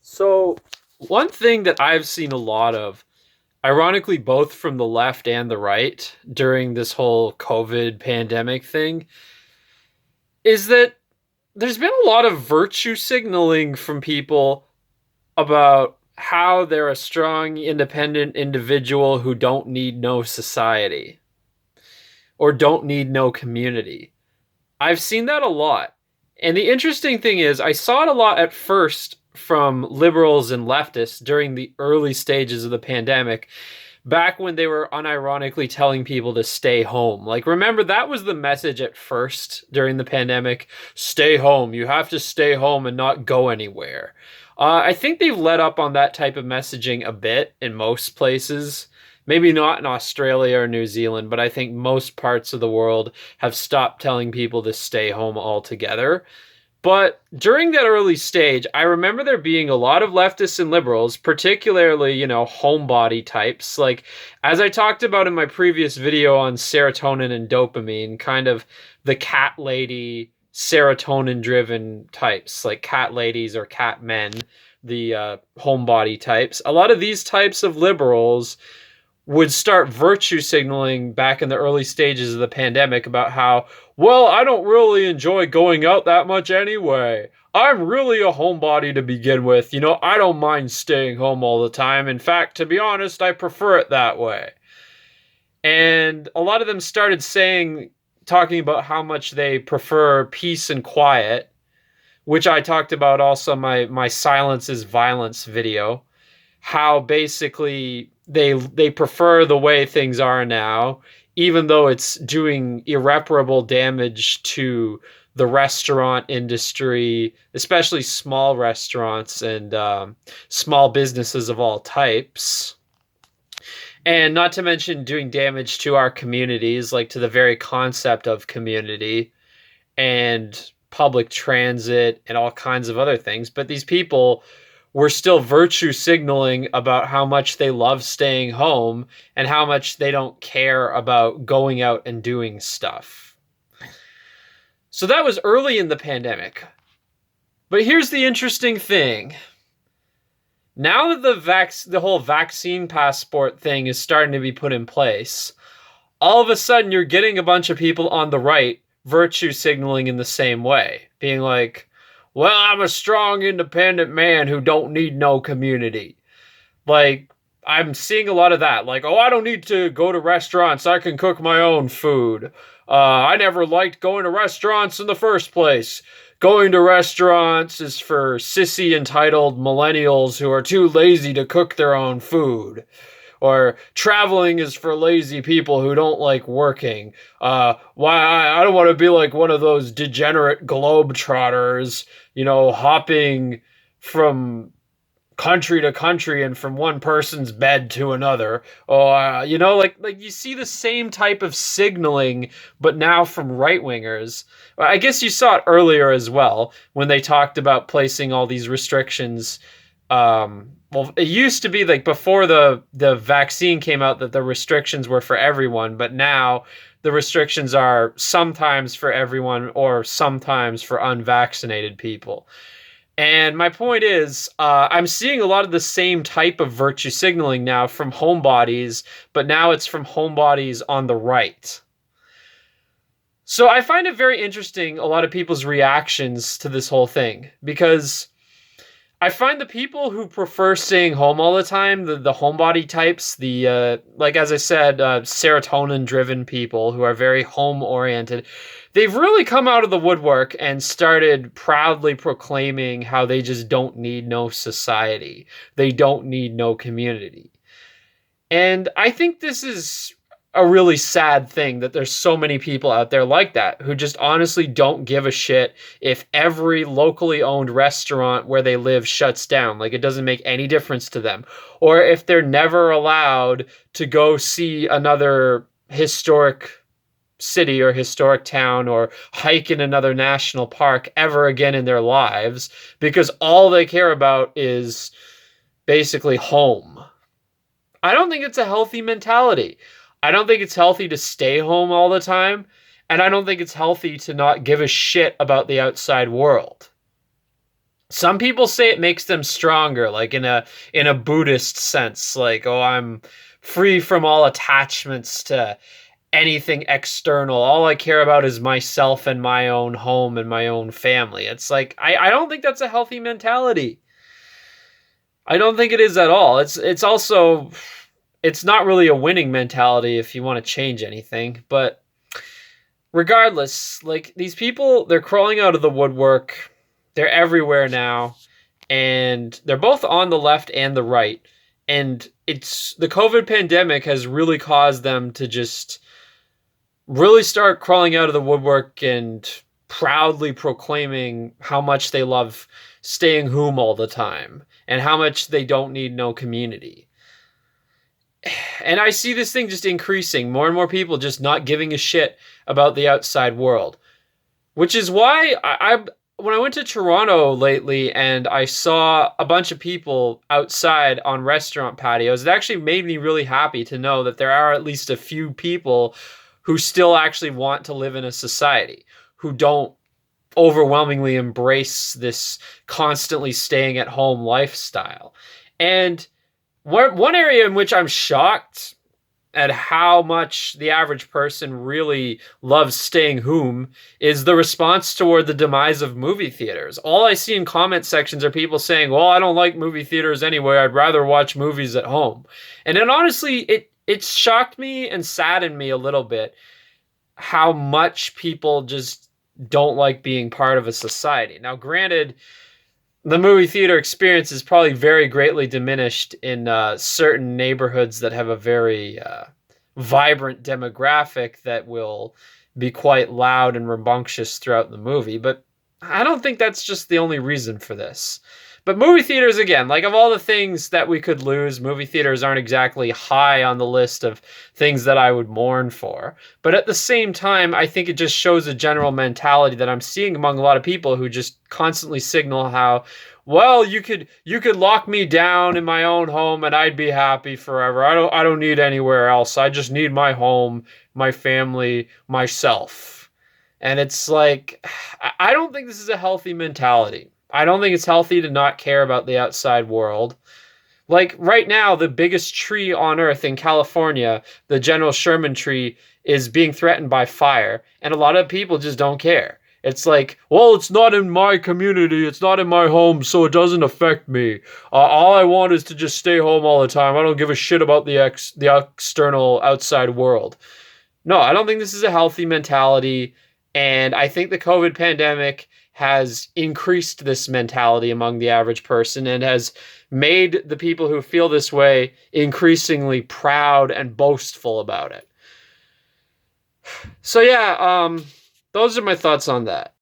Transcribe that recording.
So, one thing that I've seen a lot of, ironically, both from the left and the right during this whole COVID pandemic thing, is that there's been a lot of virtue signaling from people about how they're a strong, independent individual who don't need no society or don't need no community. I've seen that a lot. And the interesting thing is, I saw it a lot at first from liberals and leftists during the early stages of the pandemic, back when they were unironically telling people to stay home. Like, remember, that was the message at first during the pandemic: stay home. You have to stay home and not go anywhere. I think they've let up on that type of messaging a bit in most places. Maybe not in Australia or New Zealand, but I think most parts of the world have stopped telling people to stay home altogether. But during that early stage, I remember there being a lot of leftists and liberals, particularly, homebody types. Like, as I talked about in my previous video on serotonin and dopamine, kind of the cat lady, serotonin driven types, like cat ladies or cat men, the homebody types. A lot of these types of liberals would start virtue signaling back in the early stages of the pandemic about how, well, I don't really enjoy going out that much anyway. I'm really a homebody to begin with. I don't mind staying home all the time. In fact, to be honest, I prefer it that way. And a lot of them started talking about how much they prefer peace and quiet, which I talked about also in my silence is violence video. How basically they prefer the way things are now, even though it's doing irreparable damage to the restaurant industry, especially small restaurants and small businesses of all types. And not to mention doing damage to our communities, like to the very concept of community and public transit and all kinds of other things. But these people were still virtue signaling about how much they love staying home and how much they don't care about going out and doing stuff. So that was early in the pandemic. But here's the interesting thing. Now that the whole vaccine passport thing is starting to be put in place, all of a sudden you're getting a bunch of people on the right virtue signaling in the same way, being like, well, I'm a strong, independent man who don't need no community. Like, I'm seeing a lot of that. Like, oh, I don't need to go to restaurants. I can cook my own food. I never liked going to restaurants in the first place. Going to restaurants is for sissy entitled millennials who are too lazy to cook their own food. Or traveling is for lazy people who don't like working. I don't want to be like one of those degenerate globetrotters, hopping from country to country and from one person's bed to another. Like you see the same type of signaling, but now from right wingers. I guess you saw it earlier as well when they talked about placing all these restrictions. Well, it used to be like before the vaccine came out that the restrictions were for everyone, but now the restrictions are sometimes for everyone or sometimes for unvaccinated people. And my point is, I'm seeing a lot of the same type of virtue signaling now from homebodies, but now it's from homebodies on the right. So I find it very interesting, a lot of people's reactions to this whole thing, because I find the people who prefer staying home all the time, the homebody types, like as I said, serotonin-driven people who are very home-oriented, they've really come out of the woodwork and started proudly proclaiming how they just don't need no society. They don't need no community. And I think this is a really sad thing that there's so many people out there like that who just honestly don't give a shit if every locally owned restaurant where they live shuts down. Like, it doesn't make any difference to them. Or if they're never allowed to go see another historic city or historic town or hike in another national park ever again in their lives because all they care about is basically home. I don't think it's a healthy mentality. I don't think it's healthy to stay home all the time, and I don't think it's healthy to not give a shit about the outside world. Some people say it makes them stronger, like in a Buddhist sense, like, oh, I'm free from all attachments to anything external. All I care about is myself and my own home and my own family. It's like I don't think that's a healthy mentality. I don't think it is at all. It's also it's not really a winning mentality if you want to change anything, but regardless, like these people, they're crawling out of the woodwork. They're everywhere now, and they're both on the left and the right. And it's the COVID pandemic has really caused them to just really start crawling out of the woodwork and proudly proclaiming how much they love staying home all the time and how much they don't need no community. And I see this thing just increasing, more and more people just not giving a shit about the outside world, which is why when I went to Toronto lately and I saw a bunch of people outside on restaurant patios, it actually made me really happy to know that there are at least a few people who still actually want to live in a society, who don't overwhelmingly embrace this constantly staying at home lifestyle. And one area in which I'm shocked at how much the average person really loves staying home is the response toward the demise of movie theaters. All I see in comment sections are people saying, well, I don't like movie theaters anyway. I'd rather watch movies at home. And then honestly, it shocked me and saddened me a little bit how much people just don't like being part of a society. Now, granted, the movie theater experience is probably very greatly diminished in certain neighborhoods that have a very vibrant demographic that will be quite loud and rambunctious throughout the movie. But I don't think that's just the only reason for this. But movie theaters, again, like of all the things that we could lose, movie theaters aren't exactly high on the list of things that I would mourn for. But at the same time, I think it just shows a general mentality that I'm seeing among a lot of people who just constantly signal how, well, you could lock me down in my own home and I'd be happy forever. I don't need anywhere else. I just need my home, my family, myself. And it's like I don't think this is a healthy mentality. I don't think it's healthy to not care about the outside world. Like right now, the biggest tree on earth in California, the General Sherman tree, is being threatened by fire, and a lot of people just don't care. It's like, well, it's not in my community, it's not in my home, so it doesn't affect me. All I want is to just stay home all the time. I don't give a shit about the external outside world. No, I don't think this is a healthy mentality, and I think the COVID pandemic has increased this mentality among the average person and has made the people who feel this way increasingly proud and boastful about it. So yeah, those are my thoughts on that.